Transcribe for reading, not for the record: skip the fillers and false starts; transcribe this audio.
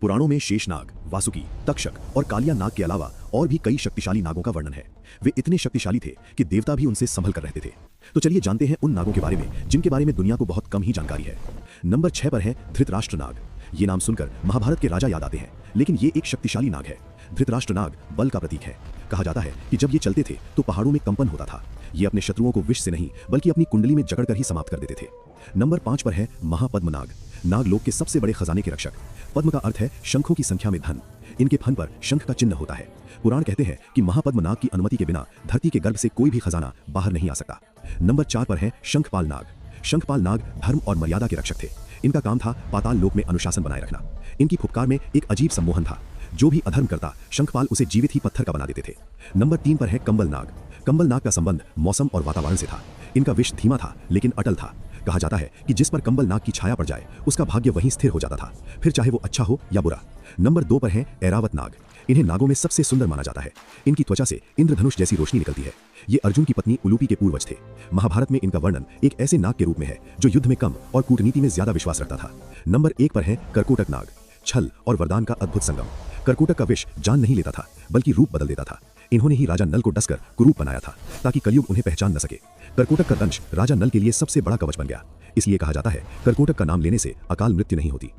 पुराणों में शेषनाग, वासुकी, तक्षक और कालिया नाग के अलावा और भी कई शक्तिशाली नागों का वर्णन है। वे इतने शक्तिशाली थे कि देवता भी उनसे संभल कर रहते थे। तो चलिए जानते हैं उन नागों के बारे में जिनके बारे में दुनिया को बहुत कम ही जानकारी है। नंबर 6 पर है धृतराष्ट्र नाग। ये नाम सुनकर महाभारत के राजा याद आते हैं, लेकिन ये एक शक्तिशाली नाग है। धृतराष्ट्र नाग बल का प्रतीक है। कहा जाता है कि जब ये चलते थे तो पहाड़ों में कंपन होता था। ये अपने शत्रुओं को विष से नहीं बल्कि अपनी कुंडली में जकड़कर ही समाप्त कर देते थे। नंबर 5 पर है महापद्म नाग। नागलोक के सबसे बड़े खजाने के रक्षक। पद्म का अर्थ है शंखों की संख्या में धन। इनके फन पर शंख का चिन्ह होता है। पुराण कहते हैं कि महापद्म नाग की अनुमति के बिना धरती के गर्भ से कोई भी खजाना बाहर नहीं आ सकता। नंबर 4 पर है शंखपाल नाग। शंखपाल नाग धर्म और मर्यादा के रक्षक थे। इनका काम था पाताल लोक में अनुशासन बनाए रखना। इनकी फुफकार में एक अजीब सम्मोहन था। जो भी अधर्म करता शंखपाल उसे जीवित ही पत्थर का बना देते थे। नंबर 3 पर है कंबल नाग। कंबल नाग का संबंध मौसम और वातावरण से था। इनका विष धीमा था लेकिन अटल था। कहा जाता है कि जिस पर कंबल नाग की छाया पड़ जाए उसका भाग्य वहीं स्थिर हो जाता था, फिर चाहे वो अच्छा हो या बुरा। नंबर 2 पर है ऐरावत नाग। इन्हें नागों में सबसे सुंदर माना जाता है। इनकी त्वचा से इंद्रधनुष जैसी रोशनी निकलती है। ये अर्जुन की पत्नी उलूपी के पूर्वज थे। महाभारत में इनका वर्णन एक ऐसे नाग के रूप में है जो युद्ध में कम और कूटनीति में ज्यादा विश्वास रखता था। नंबर 1 पर है कर्कोटक नाग। छल और वरदान का अद्भुत संगम। कर्कोटक का विष जान नहीं लेता था बल्कि रूप बदल देता था। इन्होंने ही राजा नल को डसकर कुरूप बनाया था ताकि कलयुग उन्हें पहचान न सके। कर्कोटक का दंश राजा नल के लिए सबसे बड़ा कवच बन गया। इसलिए कहा जाता है कर्कोटक का नाम लेने से अकाल मृत्यु नहीं होती।